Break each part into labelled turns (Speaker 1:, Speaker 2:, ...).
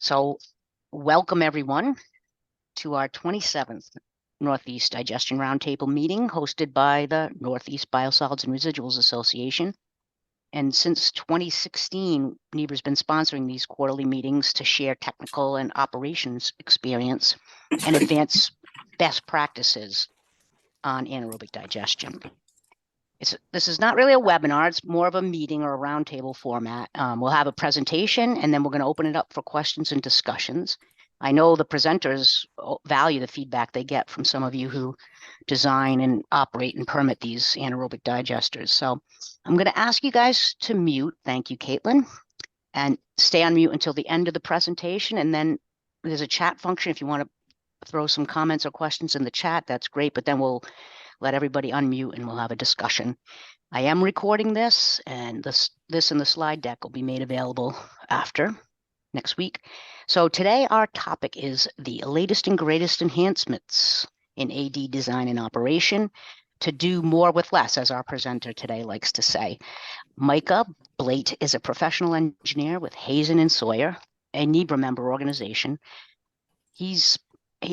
Speaker 1: So welcome everyone to our 27th Northeast Digestion Roundtable meeting hosted by the Northeast Biosolids and Residuals Association. And since 2016, NEDR's been sponsoring these quarterly meetings to share technical and operations experience and advance best practices on anaerobic digestion. This is not really a webinar, it's more of a meeting or a roundtable format. We'll have a presentation and then we're going to open it up for questions and discussions. I know the presenters value the feedback they get from some of you who design and operate and permit these anaerobic digesters. So I'm going to ask you guys to mute. Thank you, Caitlin, and stay on mute until the end of the presentation. And then there's a chat function. If you want to throw some comments or questions in the chat, that's great. But then we'll let everybody unmute and we'll have a discussion. I am recording this, and this and the slide deck will be made available after next week. So today our topic is the latest and greatest enhancements in AD design and operation to do more with less, as our presenter today likes to say. Micah Blate is a professional engineer with Hazen & Sawyer, a NEDR member organization. He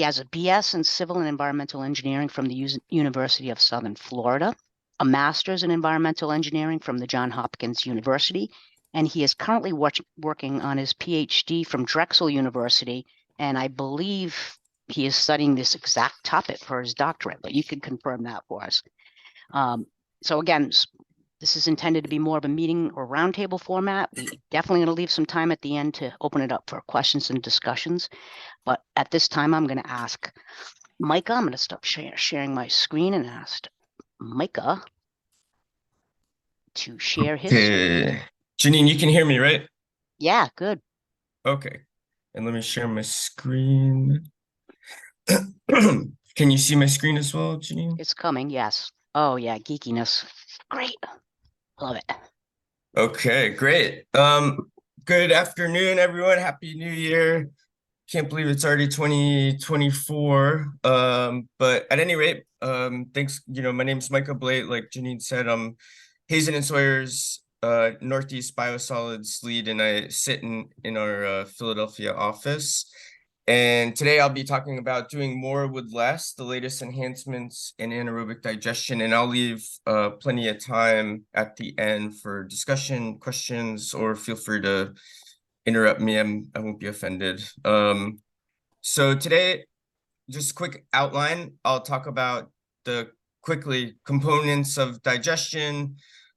Speaker 1: has a BS in Civil and Environmental Engineering from the University of Southern Florida, a master's in Environmental Engineering from the Johns Hopkins University, and he is currently working on his PhD from Drexel University, and I believe he is studying this exact topic for his doctorate, but you can confirm that for us. So again, this is intended to be more of a meeting or roundtable format. We definitely going to leave some time at the end to open it up for questions and discussions. But at this time, I'm going to ask Micah, I'm going to stop sharing my screen and ask Micah to share his.
Speaker 2: Okay. Janine, you can hear me, right?
Speaker 1: Yeah, good.
Speaker 2: Okay. And let me share my screen. Can you see my screen as well, Janine?
Speaker 1: It's coming, yes. Oh, yeah, geekiness. Great. Love it.
Speaker 2: Okay, great. Good afternoon, everyone. Happy New Year. Can't believe it's already 2024. But at any rate, thanks. My name's Micah Blate. Like Janine said, I'm Hazen & Sawyer's Northeast Biosolids lead, and I sit in our Philadelphia office. And today I'll be talking about doing more with less, the latest enhancements in anaerobic digestion, and I'll leave plenty of time at the end for discussion, questions, or feel free to interrupt me. I won't be offended. So today, just a quick outline. I'll talk about quickly components of digestion,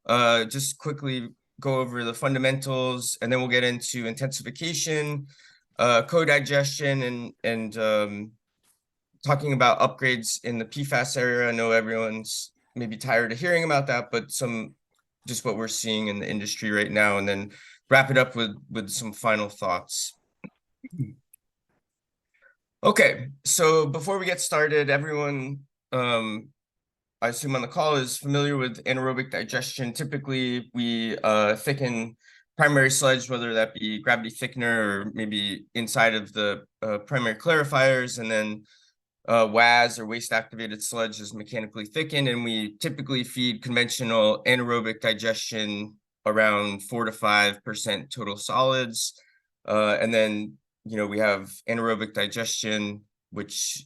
Speaker 2: just quickly go over the fundamentals, and then we'll get into intensification, co-digestion, and talking about upgrades in the PFAS area. I know everyone's maybe tired of hearing about that, but just what we're seeing in the industry right now, and then wrap it up with some final thoughts. Okay, so before we get started, everyone, I assume on the call is familiar with anaerobic digestion. Typically, we thicken primary sludge, whether that be gravity thickener or maybe inside of the primary clarifiers, and then WAS or waste activated sludge is mechanically thickened, and we typically feed conventional anaerobic digestion around 4 to 5% total solids. And then, we have anaerobic digestion, which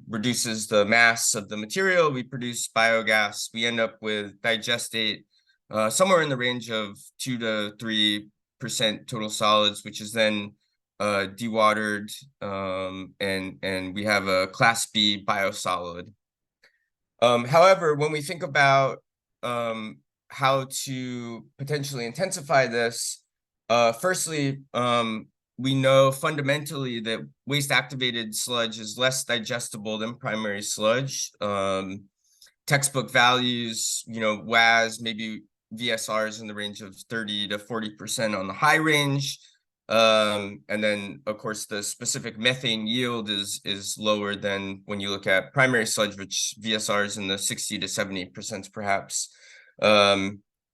Speaker 2: reduces the mass of the material. We produce biogas. We end up with digestate somewhere in the range of 2 to 3% total solids, which is then dewatered, and we have a Class B biosolid. However, when we think about how to potentially intensify this, firstly, we know fundamentally that waste activated sludge is less digestible than primary sludge. Textbook values, WAS, maybe VSRs in the range of 30 to 40% on the high range. And then, of course, the specific methane yield is lower than when you look at primary sludge, which VSR is in the 60 to 70% perhaps.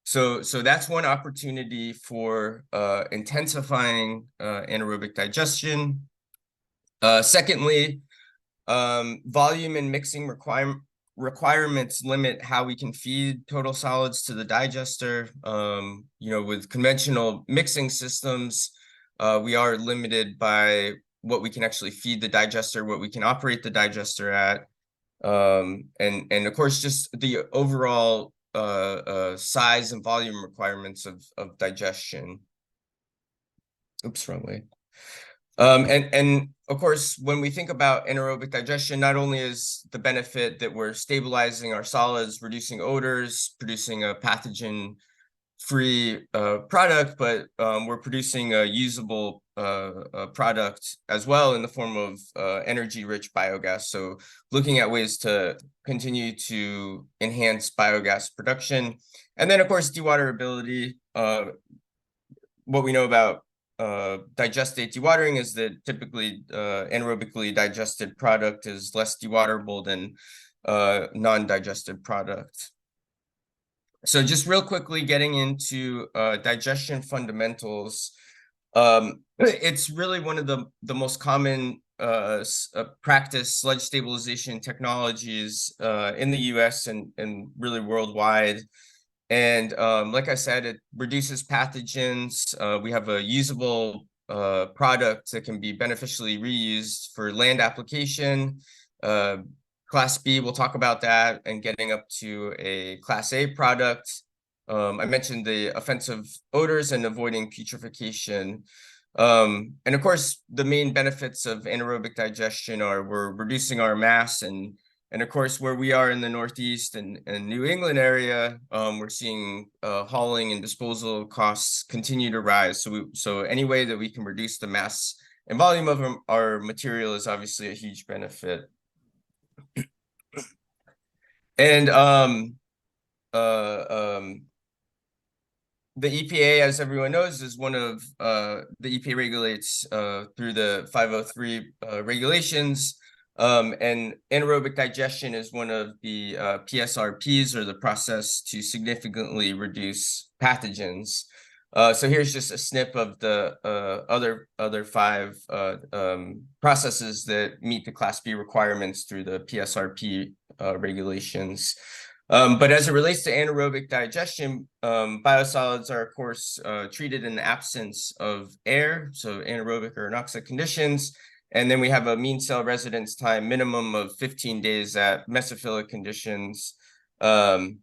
Speaker 2: So that's one opportunity for intensifying anaerobic digestion. Secondly, volume and mixing requirements limit how we can feed total solids to the digester. With conventional mixing systems, we are limited by what we can actually feed the digester, what we can operate the digester at, and of course just the overall size and volume requirements of digestion. Oops, wrong way. And of course, when we think about anaerobic digestion, not only is the benefit that we're stabilizing our solids, reducing odors, producing a pathogen-free product, but we're producing a usable product as well in the form of energy-rich biogas. So looking at ways to continue to enhance biogas production. And then, of course, dewaterability. What we know about digestate dewatering is that typically anaerobically digested product is less dewaterable than non-digested product. So just real quickly getting into digestion fundamentals. It's really one of the most common practice sludge stabilization technologies in the US and really worldwide. And like I said, it reduces pathogens. We have a usable product that can be beneficially reused for land application. Class B, we'll talk about that, and getting up to a Class A product. I mentioned the offensive odors and avoiding putrefaction. And of course, the main benefits of anaerobic digestion are we're reducing our mass, and of course, where we are in the Northeast and New England area, we're seeing hauling and disposal costs continue to rise. So any way that we can reduce the mass and volume of our material is obviously a huge benefit. And the EPA, as everyone knows, is one of the EPA regulates through the 503 regulations. And anaerobic digestion is one of the PSRPs, or the process to significantly reduce pathogens. So here's just a snip of the other 5 processes that meet the Class B requirements through the PSRP regulations. But as it relates to anaerobic digestion, biosolids are, of course, treated in the absence of air, so anaerobic or anoxic conditions. And then we have a mean cell residence time minimum of 15 days at mesophilic conditions. And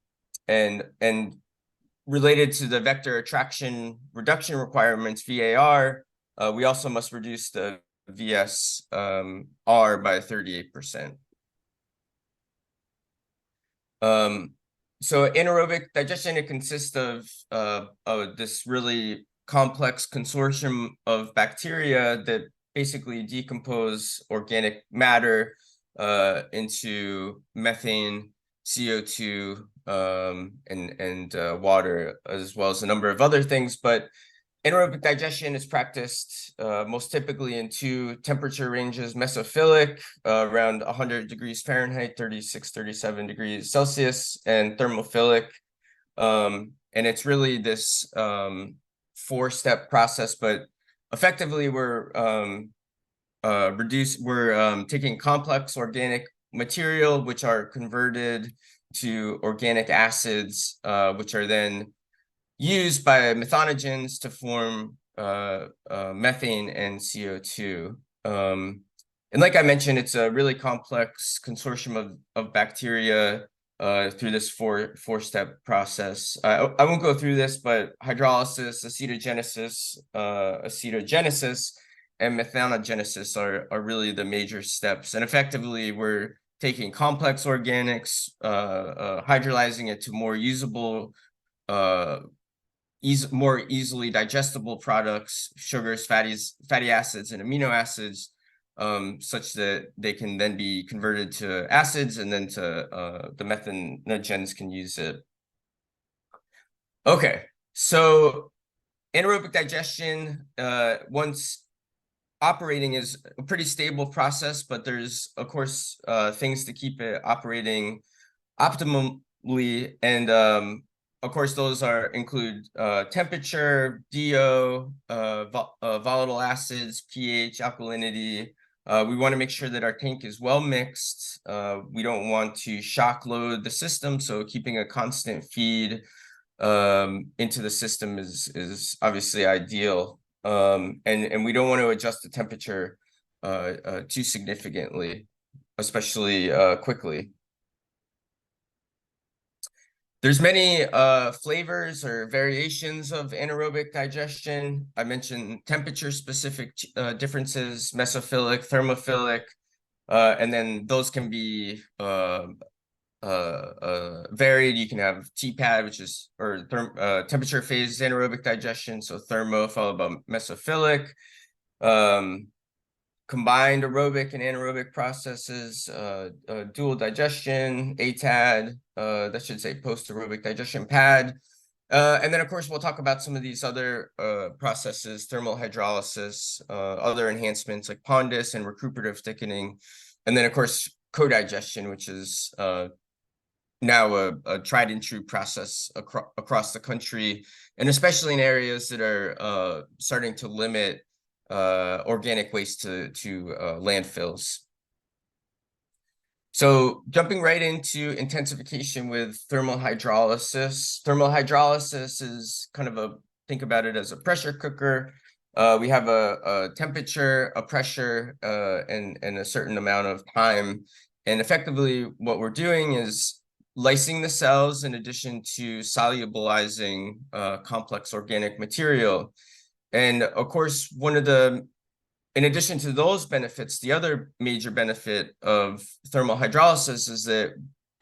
Speaker 2: related to the vector attraction reduction requirements, VAR, we also must reduce the VSR by 38%. So anaerobic digestion, it consists of this really complex consortium of bacteria that basically decompose organic matter into methane, CO2, and water, as well as a number of other things. But anaerobic digestion is practiced most typically in 2 temperature ranges: mesophilic, around 100 degrees Fahrenheit, 36, 37 degrees Celsius, and thermophilic. And it's really this 4-step process, but effectively we're taking complex organic material, which are converted to organic acids, which are then used by methanogens to form methane and CO2. And like I mentioned, it's a really complex consortium of bacteria through this four-step process. I won't go through this, but hydrolysis, acetogenesis, and methanogenesis are really the major steps. And effectively, we're taking complex organics, hydrolyzing it to more usable, more easily digestible products, sugars, fatty acids, and amino acids, such that they can then be converted to acids, and then to the methanogens can use it. Okay, so anaerobic digestion, once operating, is a pretty stable process, but there's, of course, things to keep it operating optimally. And of course, those include temperature, DO, volatile acids, pH, alkalinity. We want to make sure that our tank is well mixed. We don't want to shock load the system, so keeping a constant feed into the system is obviously ideal. And we don't want to adjust the temperature too significantly, especially quickly. There's many flavors or variations of anaerobic digestion. I mentioned temperature-specific differences, mesophilic, thermophilic, and then those can be varied. You can have TPAD, which is temperature phase anaerobic digestion, so thermo followed by mesophilic. Combined aerobic and anaerobic processes, dual digestion, ATAD, that should say post-aerobic digestion PAD. And then, of course, we'll talk about some of these other processes, thermal hydrolysis, other enhancements like pondus and recuperative thickening. And then, of course, co-digestion, which is now a tried and true process across the country, and especially in areas that are starting to limit organic waste to landfills. So jumping right into intensification with thermal hydrolysis. Thermal hydrolysis is kind of think about it as a pressure cooker. We have a temperature, a pressure, and a certain amount of time. And effectively what we're doing is lysing the cells in addition to solubilizing complex organic material. And of course, in addition to those benefits, the other major benefit of thermal hydrolysis is that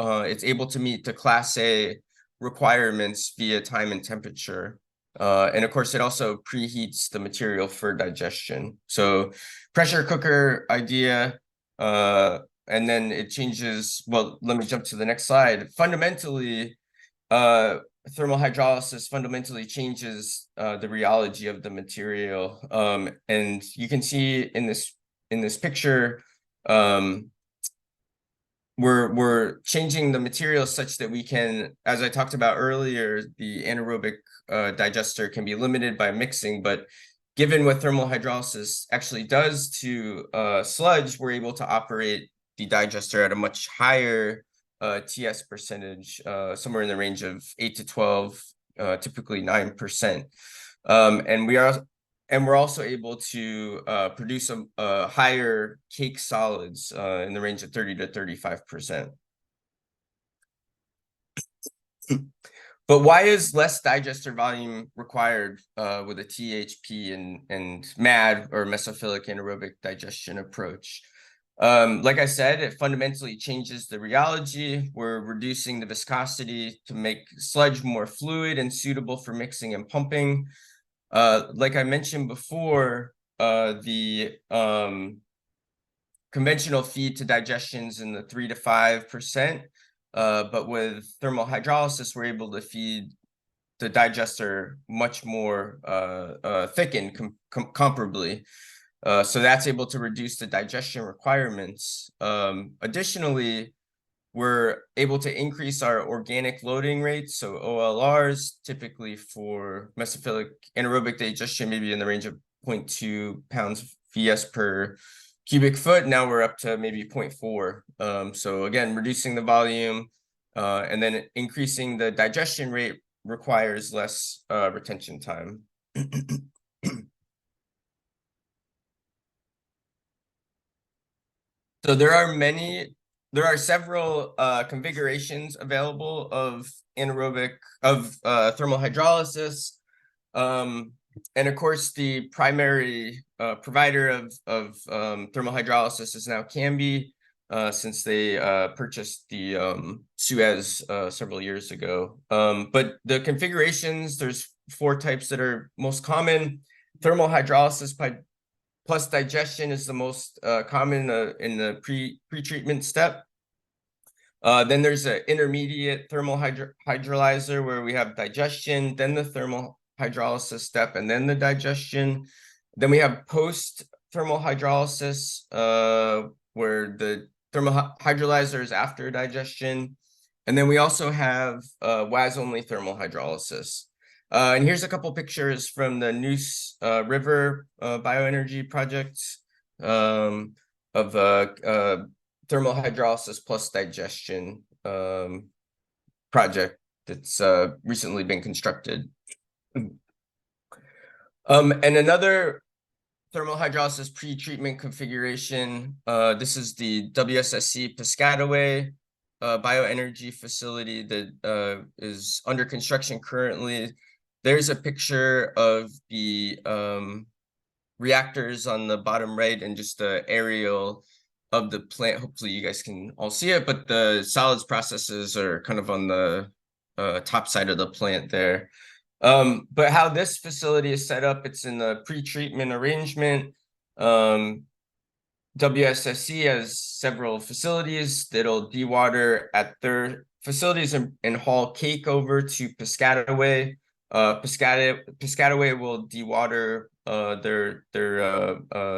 Speaker 2: it's able to meet the Class A requirements via time and temperature. And of course, it also preheats the material for digestion. So pressure cooker idea, and then it changes. Well, let me jump to the next slide. Fundamentally, thermal hydrolysis fundamentally changes the rheology of the material, and you can see in this picture, we're changing the material such that we can, as I talked about earlier, the anaerobic digester can be limited by mixing, but given what thermal hydrolysis actually does to sludge, we're able to operate the digester at a much higher TS percentage, somewhere in the range of 8 to 12, typically 9%. And we're also able to produce a higher cake solids in the range of 30 to 35%. But why is less digester volume required with a THP and MAD or mesophilic anaerobic digestion approach? Like I said, it fundamentally changes the rheology. We're reducing the viscosity to make sludge more fluid and suitable for mixing and pumping. Like I mentioned before, the conventional feed to digestions in the 3 to 5%, but with thermal hydrolysis, we're able to feed the digester much more thickened comparably. So that's able to reduce the digestion requirements. Additionally, we're able to increase our organic loading rates. So OLRs, typically for mesophilic anaerobic digestion, maybe in the range of 0.2 pounds VS per cubic foot. Now we're up to maybe 0.4. So again, reducing the volume and then increasing the digestion rate requires less retention time. So there are several configurations available of thermal hydrolysis. And of course, the primary provider of thermal hydrolysis is now Canby, since they purchased the Suez several years ago. But the configurations, there's 4 types that are most common. Thermal hydrolysis plus digestion is the most common in the pre-treatment step. Then there's an intermediate thermal hydrolyzer where we have digestion, then the thermal hydrolysis step, and then the digestion. Then we have post-thermal hydrolysis, where the thermal hydrolyzer is after digestion. And then we also have WAS-only thermal hydrolysis. And here's a couple pictures from the Neuse River bioenergy project of thermal hydrolysis plus digestion project that's recently been constructed. And another thermal hydrolysis pre-treatment configuration, this is the WSSC Piscataway bioenergy facility that is under construction currently. There's a picture of the reactors on the bottom right and just the aerial of the plant. Hopefully you guys can all see it, but the solids processes are kind of on the top side of the plant there. But how this facility is set up, it's in the pre-treatment arrangement. WSSC has several facilities that'll dewater at their facilities and haul cake over to Piscataway. Piscataway will dewater their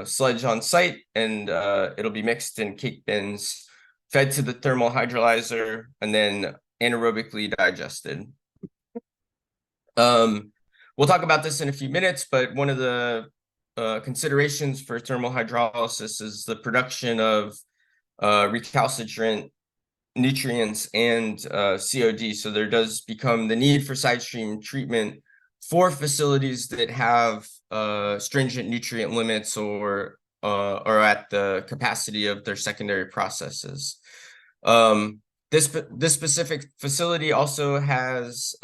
Speaker 2: sludge on site, and it'll be mixed in cake bins, fed to the thermal hydrolyzer, and then anaerobically digested. We'll talk about this in a few minutes, but one of the considerations for thermal hydrolysis is the production of recalcitrant nutrients and COD. So there does become the need for side stream treatment for facilities that have stringent nutrient limits or are at the capacity of their secondary processes. This specific facility also has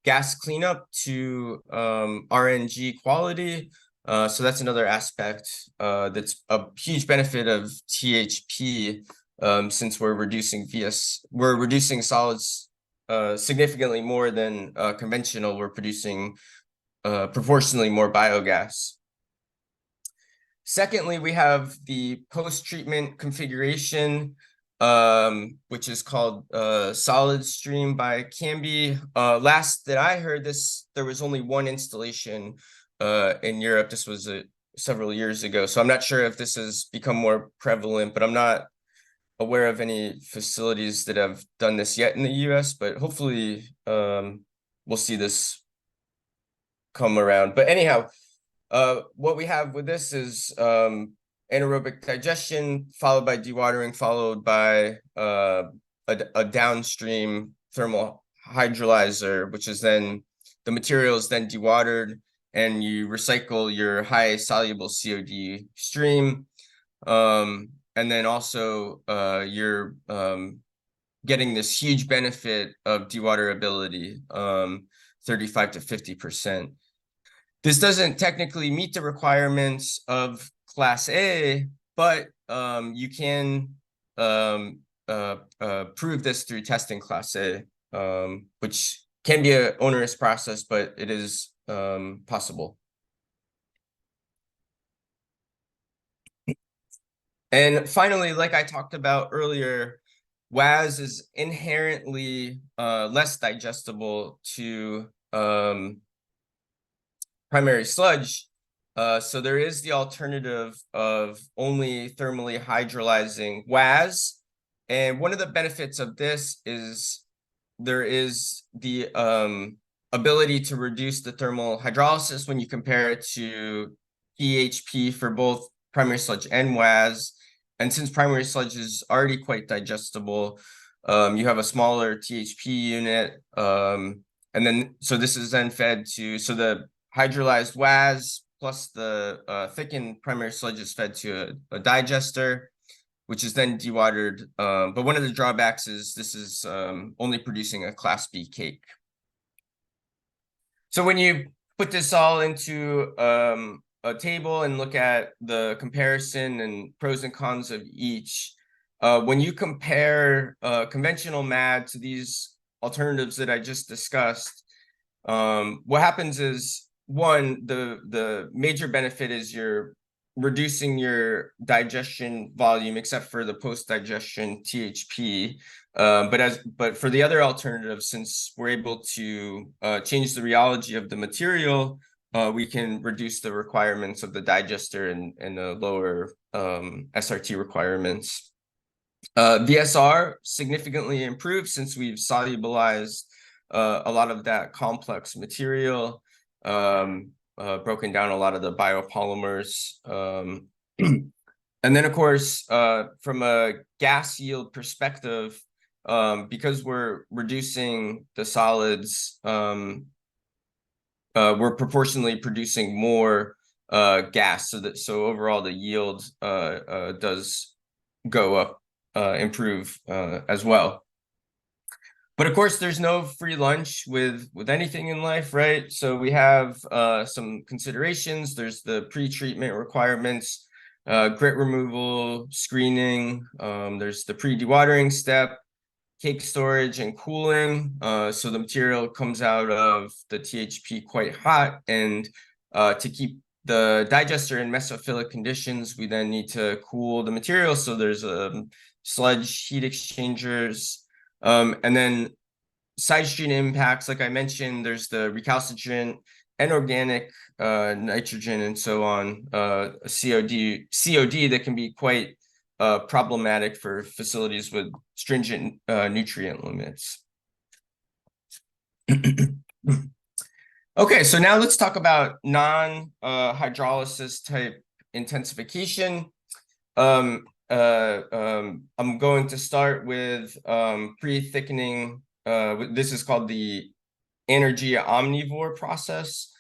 Speaker 2: gas cleanup to RNG quality. So that's another aspect that's a huge benefit of THP, since we're reducing solids significantly more than conventional. We're producing proportionally more biogas. Secondly, we have the post-treatment configuration, which is called Solid Stream by Canby. Last that I heard there was only one installation in Europe. This was several years ago, so I'm not sure if this has become more prevalent, but I'm not aware of any facilities that have done this yet in the US, but hopefully we'll see this come around. But anyhow, what we have with this is anaerobic digestion, followed by dewatering, followed by a downstream thermal hydrolyzer, which is then the material is then dewatered, and you recycle your high soluble COD stream. And then also you're getting this huge benefit of dewaterability, 35 to 50%. This doesn't technically meet the requirements of Class A, but you can prove this through testing Class A, which can be an onerous process, but it is possible. And finally, like I talked about earlier, WAS is inherently less digestible to primary sludge. So there is the alternative of only thermally hydrolyzing WAS. And one of the benefits of this is there is the ability to reduce the thermal hydrolysis when you compare it to PHP for both primary sludge and WAS. And since primary sludge is already quite digestible, you have a smaller THP unit. And then, so this is then fed to, so the hydrolyzed WAS plus the thickened primary sludge is fed to a digester, which is then dewatered. But one of the drawbacks is this is only producing a Class B cake. So when you put this all into a table and look at the comparison and pros and cons of each, when you compare conventional MAD to these alternatives that I just discussed, what happens is, one, the major benefit is you're reducing your digestion volume, except for the post-digestion THP. But for the other alternatives, since we're able to change the rheology of the material, we can reduce the requirements of the digester and lower SRT requirements. VSR significantly improved since we've solubilized a lot of that complex material, broken down a lot of the biopolymers. And then, of course, from a gas yield perspective, because we're reducing the solids we're proportionally producing more gas, so overall the yield does go up, improve as well. But of course, there's no free lunch with anything in life, right? So we have some considerations. There's the pre-treatment requirements, grit removal, screening. There's the pre-dewatering step, cake storage and cooling. So the material comes out of the THP quite hot, and to keep the digester in mesophilic conditions, we then need to cool the material. So there's sludge heat exchangers. And then side stream impacts, like I mentioned, there's the recalcitrant and organic nitrogen and so on, COD that can be quite problematic for facilities with stringent nutrient limits. Okay, so now let's talk about non-hydrolysis type intensification. I'm going to start with pre-thickening. This is called the Energia omnivore process,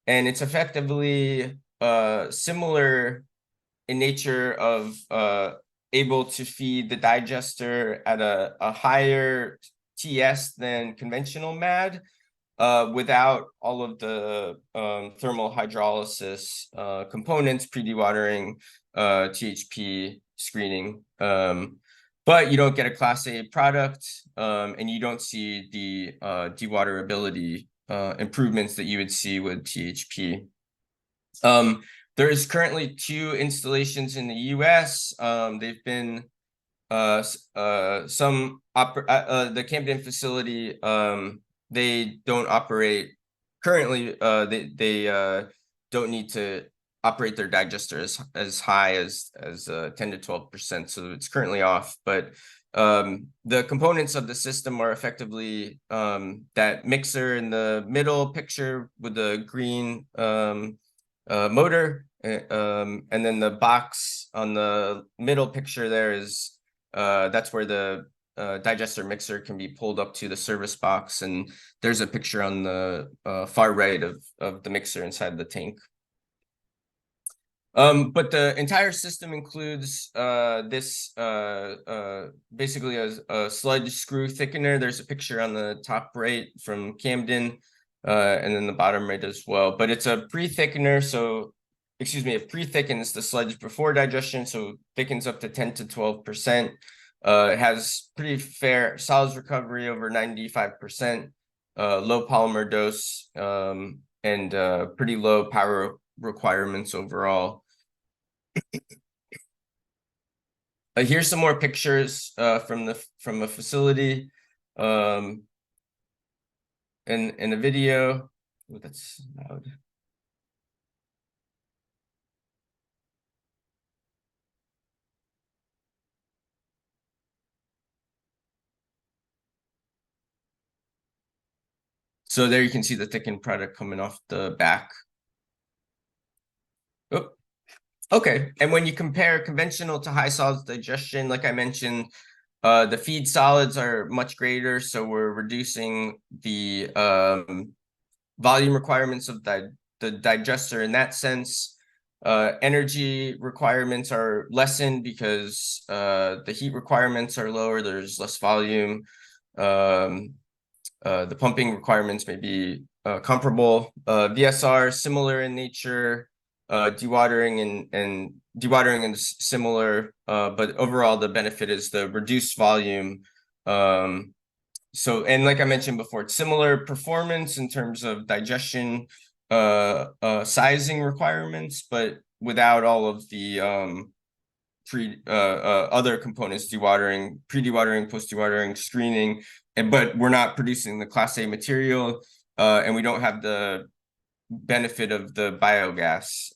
Speaker 2: and it's effectively similar in nature of able to feed the digester at a higher TS than conventional MAD, without all of the thermal hydrolysis components, pre-dewatering, THP screening. But you don't get a Class A product, and you don't see the dewatterability improvements that you would see with THP. There is currently 2 installations in the US. They've been the Camden facility, they don't operate currently. They don't need to operate their digester as high as 10 to 12%. So it's currently off. But the components of the system are effectively that mixer in the middle picture with the green motor, and then the box on the middle picture there is that's where the digester mixer can be pulled up to the service box, and there's a picture on the far right of the mixer inside the tank. But the entire system includes this basically a sludge screw thickener. There's a picture on the top right from Camden, and then the bottom right as well. But it's a pre-thickener, so it pre-thickens the sludge before digestion, so thickens up to 10 to 12%. It has pretty fair solids recovery over 95%, low polymer dose, and pretty low power requirements overall. Here's some more pictures from a facility, in a video. Oh, that's loud. So there you can see the thickened product coming off the back. Oh, okay. And when you compare conventional to high solids digestion, like I mentioned, the feed solids are much greater, so we're reducing the volume requirements of the digester in that sense. Energy requirements are lessened because the heat requirements are lower, there's less volume. The pumping requirements may be comparable. VSR similar in nature. Dewatering is similar, but overall the benefit is the reduced volume. So, and like I mentioned before, it's similar performance in terms of digestion, sizing requirements, but without all of the other components, dewatering, pre-dewatering, post-dewatering, screening, but we're not producing the Class A material, and we don't have the benefit of the biogas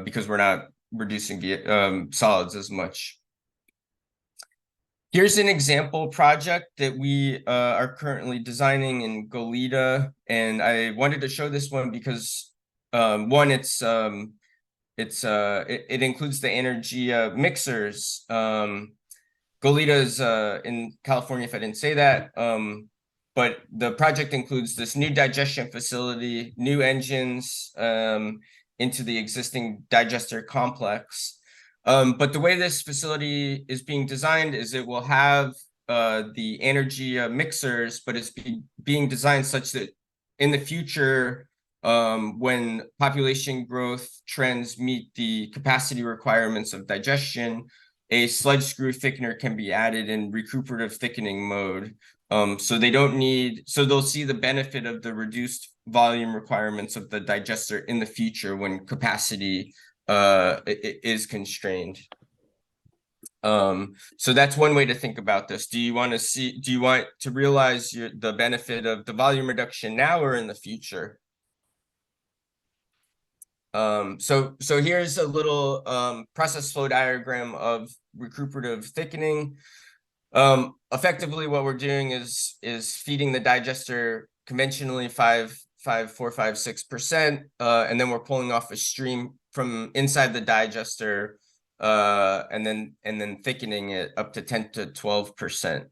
Speaker 2: because we're not reducing the solids as much. Here's an example project that we are currently designing in Goleta, and I wanted to show this one because one, it includes the Energia mixers. Goleta is in California, if I didn't say that. but the project includes this new digestion facility, new engines into the existing digester complex. But the way this facility is being designed is it will have the energy mixers, but it's being designed such that in the future, when population growth trends meet the capacity requirements of digestion, a sludge screw thickener can be added in recuperative thickening mode. So they'll see the benefit of the reduced volume requirements of the digester in the future when capacity is constrained. So that's one way to think about this. Do you want to realize the benefit of the volume reduction now or in the future? So here's a little process flow diagram of recuperative thickening. Effectively, what we're doing is feeding the digester conventionally 5, 4, 5, 6%, and then we're pulling off a stream from inside the digester, and then thickening it up to 10 to 12%.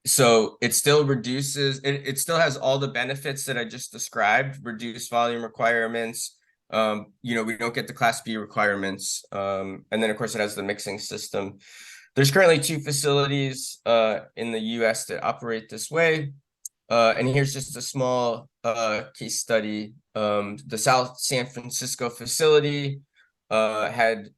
Speaker 2: So it still reduces, it still has all the benefits that I just described, reduced volume requirements. We don't get the Class B requirements. And then, of course, it has the mixing system. There's currently 2 facilities in the US that operate this way. And here's just a small case study. The South San Francisco facility had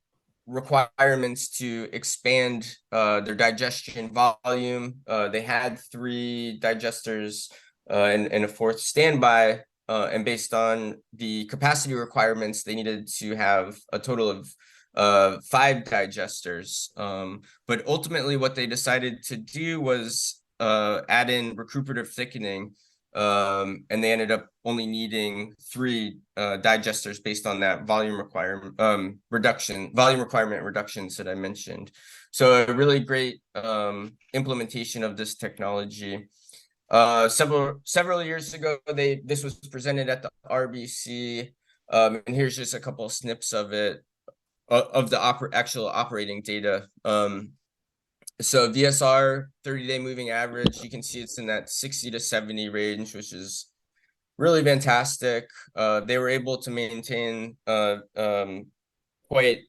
Speaker 2: requirements to expand their digestion volume. They had 3 digesters and a 4th standby. And based on the capacity requirements, they needed to have a total of 5 digesters. But ultimately, what they decided to do was add in recuperative thickening. And they ended up only needing 3 digesters based on that volume requirement reductions that I mentioned. So a really great implementation of this technology. Several years ago, this was presented at the RBC, and here's just a couple of snips of it, of the actual operating data. So VSR 30-day moving average, you can see it's in that 60 to 70 range, which is really fantastic. They were able to maintain quite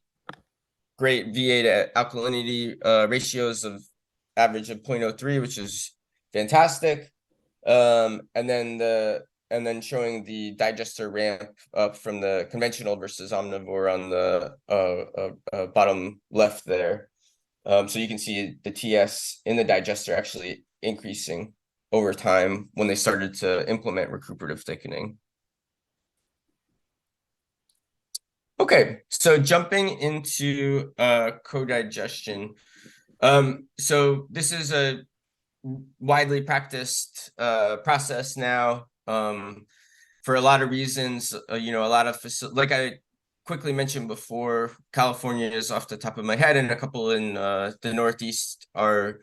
Speaker 2: great VA to alkalinity ratios of average of 0.03, which is fantastic. And then showing the digester ramp up from the conventional versus omnivore on the bottom left there. So you can see the TS in the digester actually increasing over time when they started to implement recuperative thickening. Okay, so jumping into co-digestion. So this is a widely practiced process now for a lot of reasons. A lot of like I quickly mentioned before, California is off the top of my head, and a couple in the Northeast are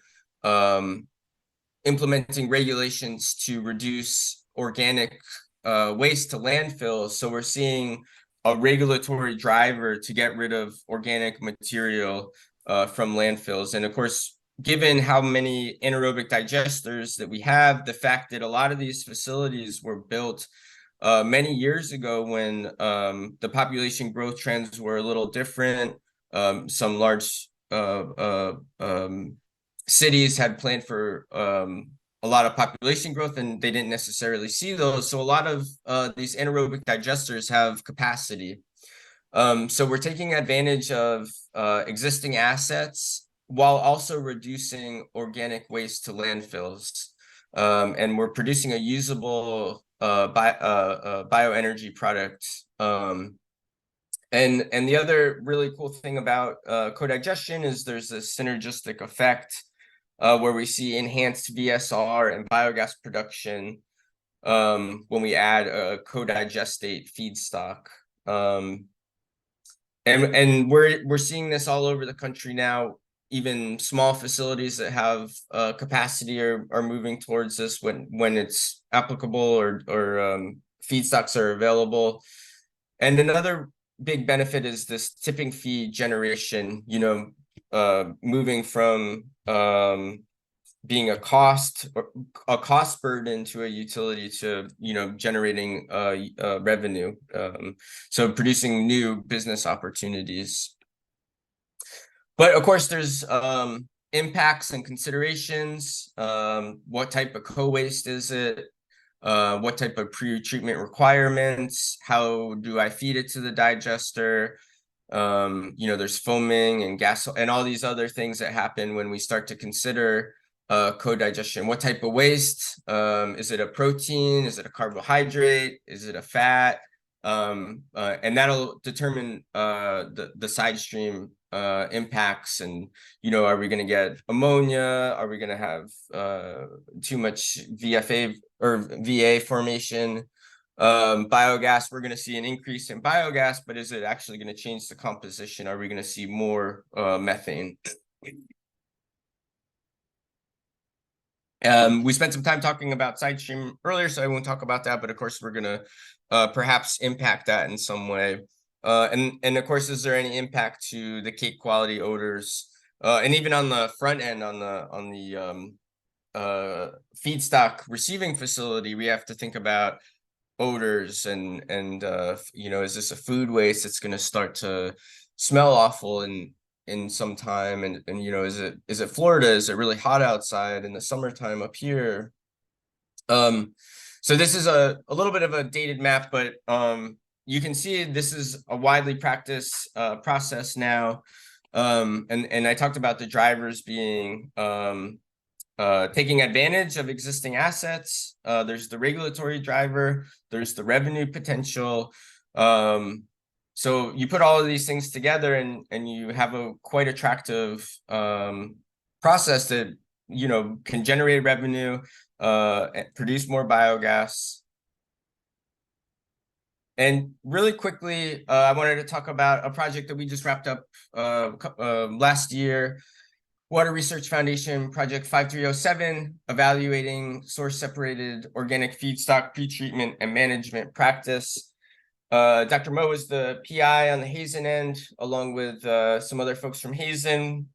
Speaker 2: implementing regulations to reduce organic waste to landfills. So we're seeing a regulatory driver to get rid of organic material from landfills. And of course, given how many anaerobic digesters that we have, the fact that a lot of these facilities were built many years ago when the population growth trends were a little different. Some large cities had planned for a lot of population growth, and they didn't necessarily see those. So a lot of these anaerobic digesters have capacity. So we're taking advantage of existing assets while also reducing organic waste to landfills. And we're producing a usable bioenergy product. And the other really cool thing about co-digestion is there's a synergistic effect where we see enhanced VSR and biogas production when we add a co-digestate feedstock. And we're seeing this all over the country now. Even small facilities that have capacity are moving towards this when it's applicable or feedstocks are available. And another big benefit is this tipping fee generation, moving from being a cost burden to a utility to, generating revenue. So producing new business opportunities. But of course, there's impacts and considerations. What type of co-waste is it? What type of pre-treatment requirements? How do I feed it to the digester? There's foaming and gas and all these other things that happen when we start to consider co-digestion. What type of waste? Is it a protein? Is it a carbohydrate? Is it a fat? And that'll determine the side stream impacts. And, are we going to get ammonia? Are we going to have too much VFA or VA formation? Biogas, we're going to see an increase in biogas, but is it actually going to change the composition? Are we going to see more methane? We spent some time talking about side stream earlier, so I won't talk about that, but of course we're going to perhaps impact that in some way. And of course, is there any impact to the cake quality odors? And even on the front end, on the feedstock receiving facility, we have to think about odors and is this a food waste that's going to start to smell awful in some time? And is it Florida? Is it really hot outside in the summertime up here? So this is a little bit of a dated map, but you can see this is a widely practiced process now. And I talked about the drivers being taking advantage of existing assets. There's the regulatory driver, there's the revenue potential. So you put all of these things together and you have a quite attractive process that, can generate revenue, produce more biogas. And really quickly, I wanted to talk about a project that we just wrapped up last year. Water Research Foundation Project 5307, evaluating source-separated organic feedstock pretreatment and management practice. Dr. Mo is the PI on the Hazen end, along with some other folks from Hazen.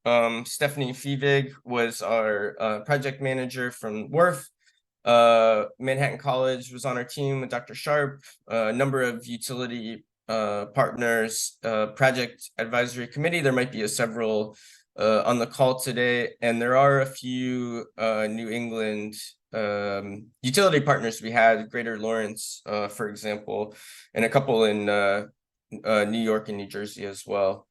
Speaker 2: Stephanie Fevig was our project manager from WRF. Manhattan College was on our team with Dr. Sharp, a number of utility partners, project advisory committee. There might be several on the call today, and there are a few New England utility partners. We had Greater Lawrence, for example, and a couple in New York and New Jersey as well.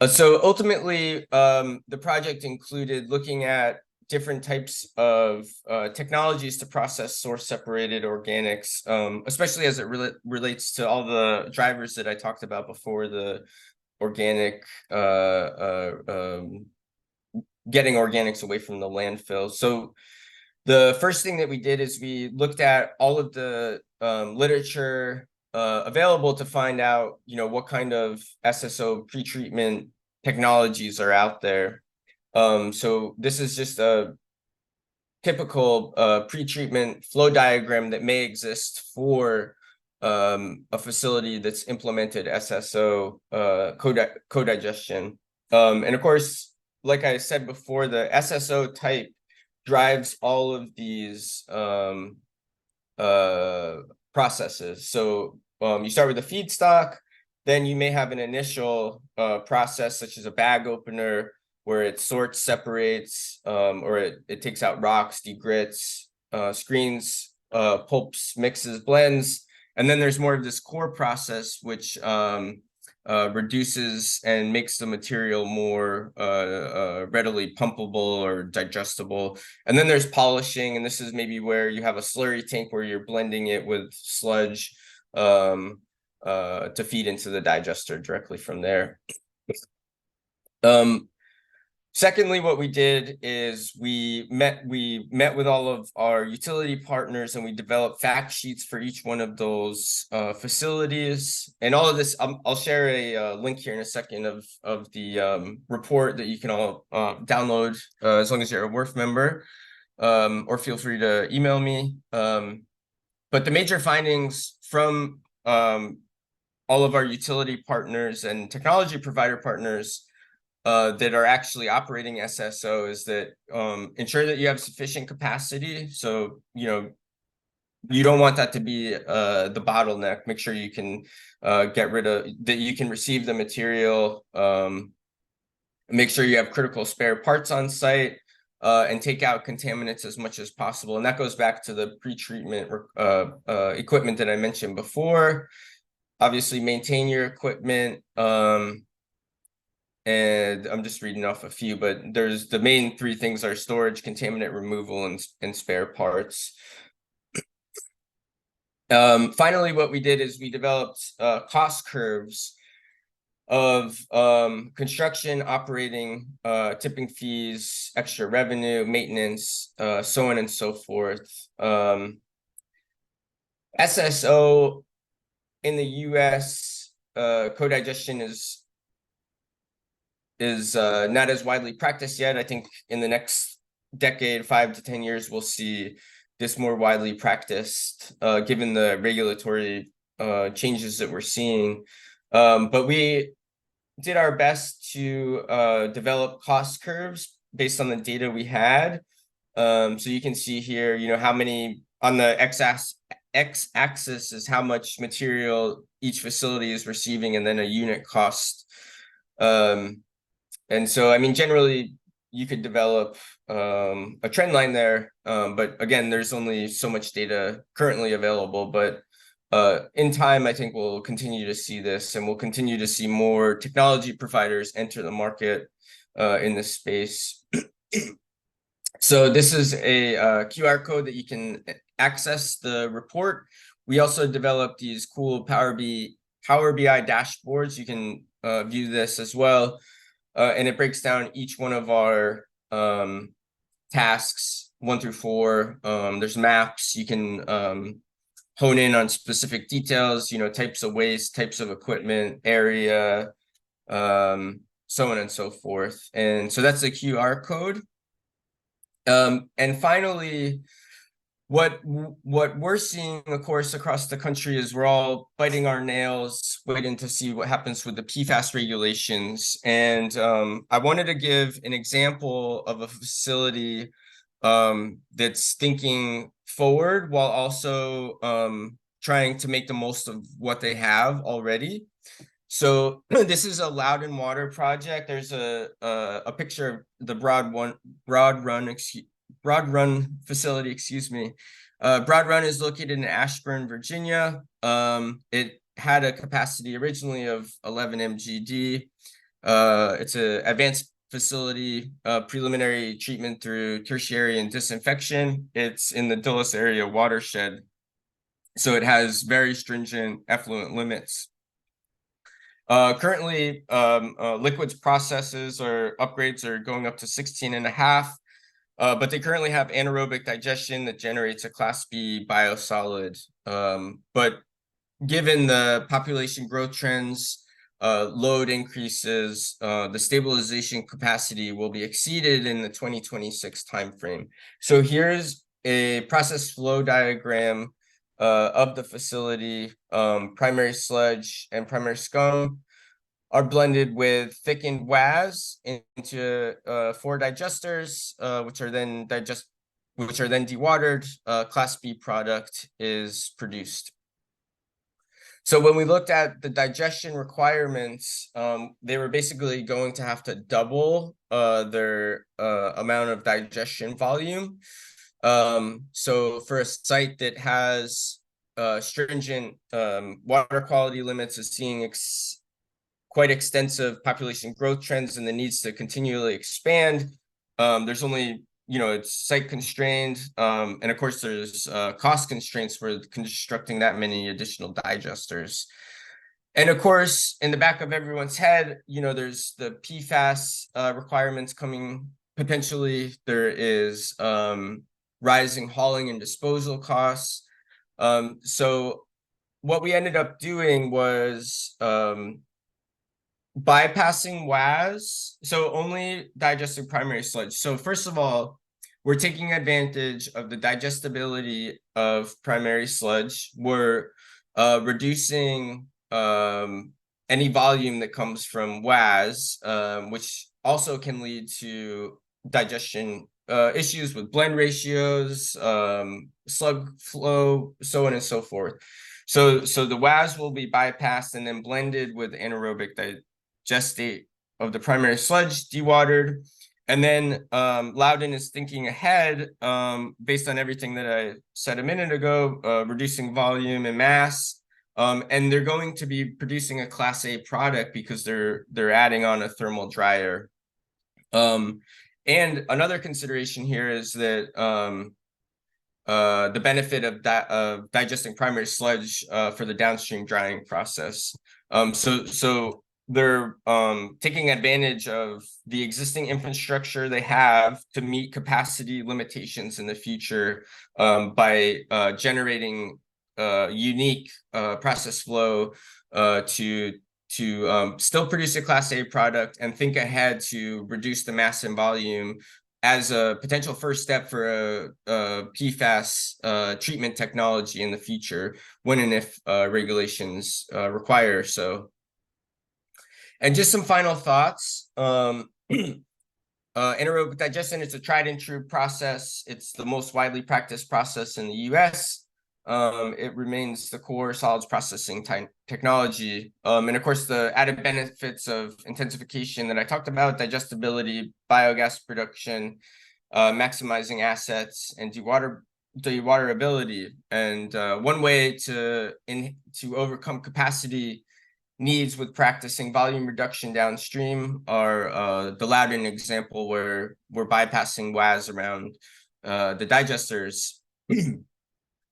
Speaker 2: So ultimately, the project included looking at different types of technologies to process source-separated organics, especially as it relates to all the drivers that I talked about before, the organic, getting organics away from the landfill. So the first thing that we did is we looked at all of the literature available to find out, what kind of SSO pretreatment technologies are out there. So this is just a typical pretreatment flow diagram that may exist for a facility that's implemented SSO co-digestion. And of course, like I said before, the SSO type drives all of these processes. So you start with a feedstock, then you may have an initial process such as a bag opener where it sorts, separates, or it takes out rocks, degrits, screens, pulps, mixes, blends. And then there's more of this core process, which reduces and makes the material more readily pumpable or digestible. And then there's polishing, and this is maybe where you have a slurry tank where you're blending it with sludge to feed into the digester directly from there. Secondly, what we did is we met with all of our utility partners, and we developed fact sheets for each one of those facilities. And all of this, I'll share a link here in a second of the report that you can all download as long as you're a WRF member, or feel free to email me. But the major findings from all of our utility partners and technology provider partners that are actually operating SSO is that ensure that you have sufficient capacity. So, you don't want that to be the bottleneck. Make sure you can get rid of that, you can receive the material. Make sure you have critical spare parts on site, and take out contaminants as much as possible. And that goes back to the pre-treatment equipment that I mentioned before. Obviously, maintain your equipment. And I'm just reading off a few, but there's the main three things are storage, contaminant removal, and spare parts. Finally, what we did is we developed cost curves of construction, operating, tipping fees, extra revenue, maintenance, so on and so forth. SSO in the US, co-digestion is not as widely practiced yet. I think in the next decade, 5 to 10 years, we'll see this more widely practiced, given the regulatory changes that we're seeing. But we did our best to develop cost curves based on the data we had. So you can see here, how many on the x-axis is how much material each facility is receiving, and then a unit cost. And so, I mean, generally, you could develop a trend line there. But again, there's only so much data currently available. But in time, I think we'll continue to see this, and we'll continue to see more technology providers enter the market in this space. So this is a QR code that you can access the report. We also developed these cool Power BI dashboards. You can view this as well. And it breaks down each one of our tasks 1 through 4. There's maps. You can hone in on specific details, types of waste, types of equipment, area, so on and so forth. And so that's the QR code. And finally, what we're seeing, of course, across the country is we're all biting our nails, waiting to see what happens with the PFAS regulations. And I wanted to give an example of a facility that's thinking forward while also trying to make the most of what they have already. So this is a Loudon Water project. There's a picture of the Broad Run facility, excuse me. Broad Run is located in Ashburn, Virginia. It had a capacity originally of 11 MGD. It's an advanced facility, preliminary treatment through tertiary and disinfection. It's in the Dulles area watershed, so it has very stringent effluent limits. Currently, liquids processes or upgrades are going up to 16.5. But they currently have anaerobic digestion that generates a Class B biosolid. But given the population growth trends, load increases, the stabilization capacity will be exceeded in the 2026 timeframe. So here's a process flow diagram of the facility. Primary sludge and primary scum are blended with thickened WAS into 4 digesters, which are then dewatered. Class B product is produced. So when we looked at the digestion requirements, they were basically going to have to double their amount of digestion volume. So for a site that has stringent water quality limits, is seeing quite extensive population growth trends and the needs to continually expand. There's only, it's site constrained. And of course, there's cost constraints for constructing that many additional digesters. And of course, in the back of everyone's head, there's the PFAS requirements coming potentially. There is rising hauling and disposal costs. So what we ended up doing was bypassing WAS, so only digesting primary sludge. So first of all, we're taking advantage of the digestibility of primary sludge. We're reducing any volume that comes from WAS, which also can lead to digestion issues with blend ratios, slug flow, so on and so forth. So the WAS will be bypassed and then blended with anaerobic digestate of the primary sludge, dewatered. And then Loudon is thinking ahead based on everything that I said a minute ago, reducing volume and mass. And they're going to be producing a Class A product because they're adding on a thermal dryer. And another consideration here is that the benefit of digesting primary sludge for the downstream drying process. So they're taking advantage of the existing infrastructure they have to meet capacity limitations in the future by generating unique process flow to still produce a Class A product and think ahead to reduce the mass and volume as a potential first step for a PFAS treatment technology in the future, when and if regulations require so. And just some final thoughts. Anaerobic digestion is a tried and true process. It's the most widely practiced process in the US. It remains the core solids processing technology. And of course, the added benefits of intensification that I talked about, digestibility, biogas production, maximizing assets, and dewaterability. And one way to overcome capacity needs with practicing volume reduction downstream are the Loudon example where we're bypassing WAS around the digesters.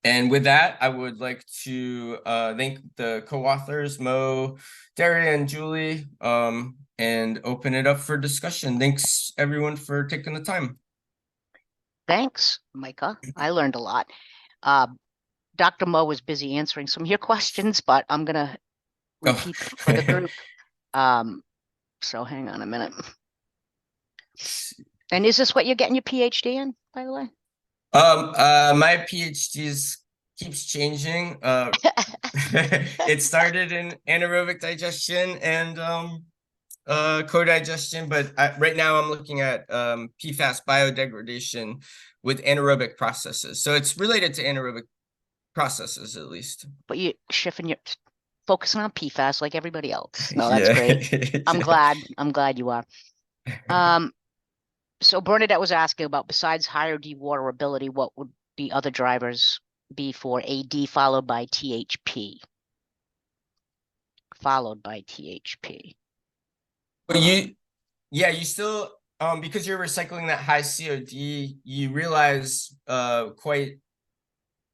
Speaker 2: And with that, I would like to thank the co-authors, Mo, Daria, and Julie, and open it up for discussion. Thanks, everyone, for taking the time.
Speaker 1: Thanks, Micah. I learned a lot. Dr. Mo was busy answering some of your questions, but I'm going to repeat them for the group. So hang on a minute. And is this what you're getting your PhD in, by the way?
Speaker 2: My PhD keeps changing. It started in anaerobic digestion and co-digestion, but right now I'm looking at PFAS biodegradation with anaerobic processes. So it's related to anaerobic processes, at least.
Speaker 1: But you're focusing on PFAS like everybody else. No, that's great. I'm glad you are. So Bernadette was asking about, besides higher dewaterability, what would the other drivers be for AD followed by THP? Followed by THP.
Speaker 2: But you still, because you're recycling that high COD, you realize quite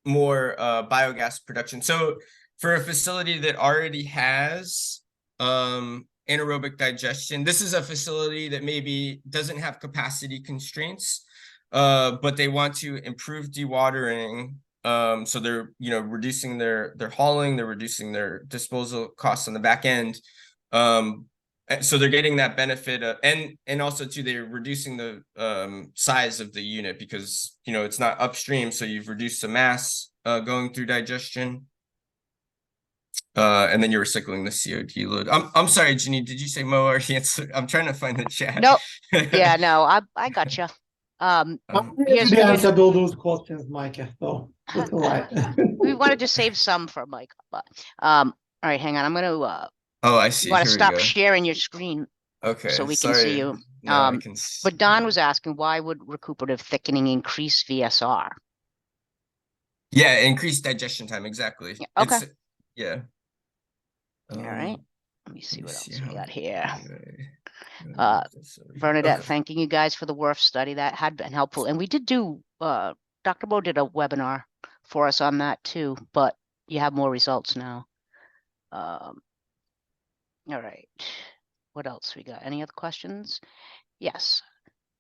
Speaker 2: more biogas production. So for a facility that already has anaerobic digestion, this is a facility that maybe doesn't have capacity constraints, but they want to improve dewatering. So they're reducing their hauling, they're reducing their disposal costs on the back end. So they're getting that benefit and also too, they're reducing the size of the unit because it's not upstream, so you've reduced the mass going through digestion. And then you're recycling the COD load. I'm sorry, Ginny, did you say Mo or answer? I'm trying to find the chat.
Speaker 1: No, yeah, no, I gotcha.
Speaker 3: Here's the answer to all those questions, Micah. So it's all right.
Speaker 1: We wanted to save some for Mike, but all right, hang on. I'm gonna
Speaker 2: oh, I see.
Speaker 1: You want to
Speaker 2: Here
Speaker 1: stop sharing your screen,
Speaker 2: okay,
Speaker 1: so we can see you.
Speaker 2: I can see.
Speaker 1: But Don was asking, why would recuperative thickening increase VSR?
Speaker 2: Yeah, increased digestion time, exactly.
Speaker 1: Yeah, okay.
Speaker 2: Yeah.
Speaker 1: All right. Let me see what else we got here.
Speaker 2: Bernadette,
Speaker 1: Bernadette, thanking you guys for the WRF study. That had been helpful. And we did do, Dr. Bo did a webinar for us on that too, but you have more results now. All right. What else we got? Any other questions? Yes.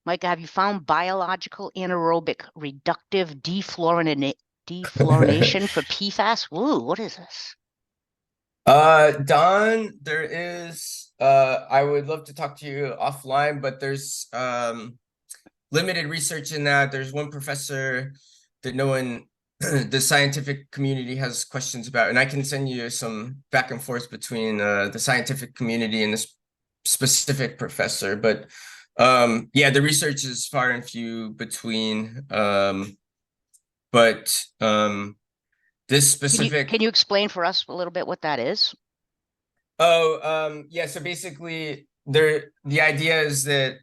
Speaker 1: Micah, have you found biological anaerobic reductive defluorination for PFAS? Ooh, what is this?
Speaker 2: Don, there is I would love to talk to you offline, but there's limited research in that. There's one professor that no one the scientific community has questions about, and I can send you some back and forth between the scientific community and this specific professor, but yeah, the research is far and few between. But this specific.
Speaker 1: Can you explain for us a little bit what that is?
Speaker 2: Oh, yeah. So basically, the idea is that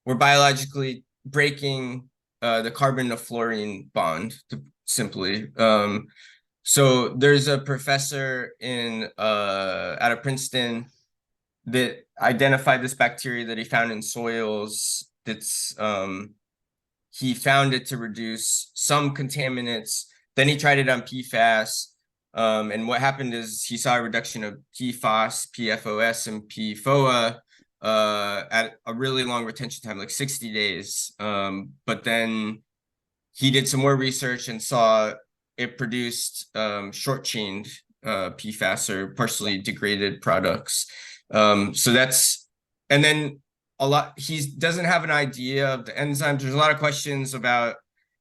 Speaker 2: we're biologically breaking the carbon to fluorine bond, simply. So there's a professor out of Princeton that identified this bacteria that he found in soils. He found it to reduce some contaminants. Then he tried it on PFAS. And what happened is he saw a reduction of PFOS, PFOS, and PFOA at a really long retention time, like 60 days. But then he did some more research and saw it produced short-chained PFAS, or partially degraded products. So that's, and then he doesn't have an idea of the enzymes. There's a lot of questions about,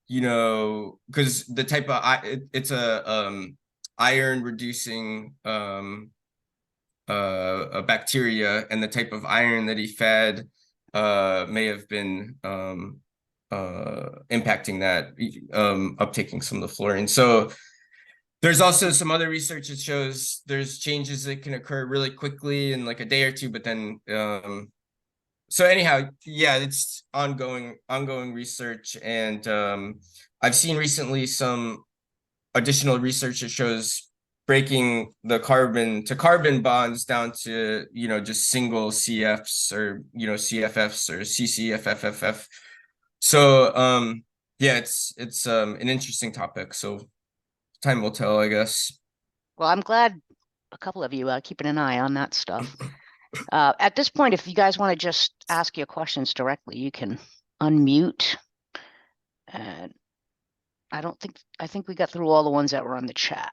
Speaker 2: because the type of, it's a iron reducing a bacteria, and the type of iron that he fed may have been impacting that, uptaking some of the fluorine. So there's also some other research that shows there's changes that can occur really quickly in like a day or two, but then so anyhow, yeah, it's ongoing research. And I've seen recently some additional research that shows breaking the carbon to carbon bonds down to, just single CFs, or, CFFs or CCFFFF. So yeah, it's an interesting topic. So time will tell, I guess.
Speaker 1: Well, I'm glad a couple of you are keeping an eye on that stuff. At this point, if you guys want to just ask your questions directly, you can unmute. And I think we got through all the ones that were on the chat.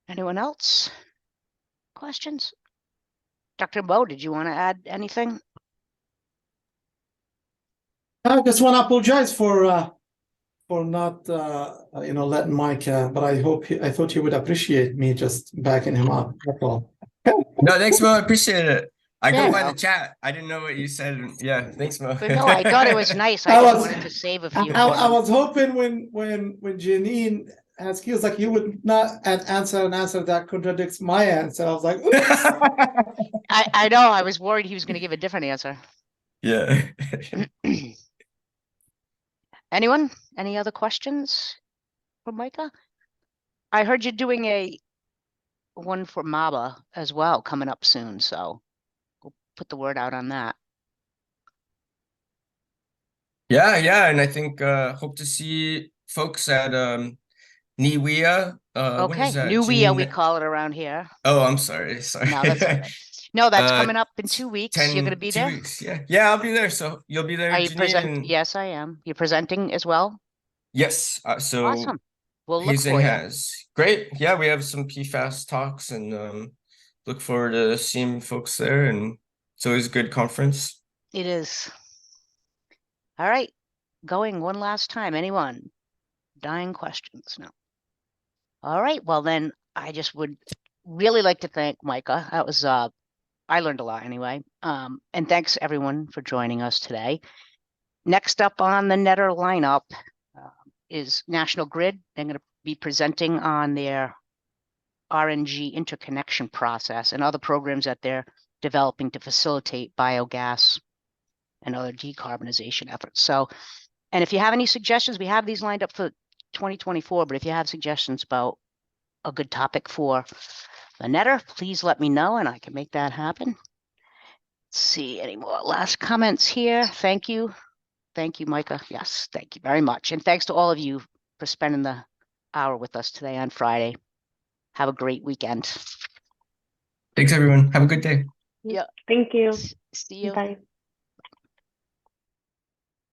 Speaker 1: Anyone else? Questions? Dr. Bo, did you want to add anything?
Speaker 3: I just want to apologize for not letting Micah, but I thought he would appreciate me just backing him up. That's all.
Speaker 2: No, thanks, Mo. I appreciate it. I
Speaker 1: Yeah,
Speaker 2: go by
Speaker 1: no.
Speaker 2: the chat. I didn't know what you said. Yeah, thanks, Mo.
Speaker 1: But no, I thought it was nice. I just wanted to save a few.
Speaker 3: I was hoping when Janine asked, he was like, you would not answer an answer that contradicts my answer. I was like,
Speaker 1: I know. I was worried he was going to give a different answer.
Speaker 2: Yeah.
Speaker 1: Anyone? Any other questions for Micah? I heard you're doing one for MABA as well coming up soon, so we'll put the word out on that.
Speaker 2: Yeah, and I think hope to see folks at NEWIA. When
Speaker 1: Okay,
Speaker 2: is that?
Speaker 1: NEWIA we call it around here.
Speaker 2: Oh, I'm sorry.
Speaker 1: No, that's all right. No, that's coming up in 2 weeks. You're going to be there?
Speaker 2: 2 weeks, yeah, I'll be there. So you'll be there,
Speaker 1: Are you
Speaker 2: Janine?
Speaker 1: Yes, I am. You're presenting as well?
Speaker 2: Yes. So
Speaker 1: awesome. We'll look
Speaker 2: Pazing
Speaker 1: for you.
Speaker 2: has. Great. Yeah, we have some PFAS talks, and look forward to seeing folks there. And it's always a good conference.
Speaker 1: It is. All right. Going one last time. Anyone? Dying questions? No. All right. Well, then I just would really like to thank Micah. That was I learned a lot anyway. And thanks everyone for joining us today. Next up on the NEDR lineup is National Grid. They're going to be presenting on their RNG interconnection process and other programs that they're developing to facilitate biogas and other decarbonization efforts. So, and if you have any suggestions, we have these lined up for 2024, but if you have suggestions about a good topic for the NEDR, please let me know and I can make that happen. Let's see, any more last comments here? Thank you. Thank you, Micah. Yes, thank you very much. And thanks to all of you for spending the hour with us today on Friday. Have a great weekend.
Speaker 2: Thanks, everyone. Have a good day.
Speaker 1: Yeah.
Speaker 4: Thank you.
Speaker 1: See you.
Speaker 4: Bye.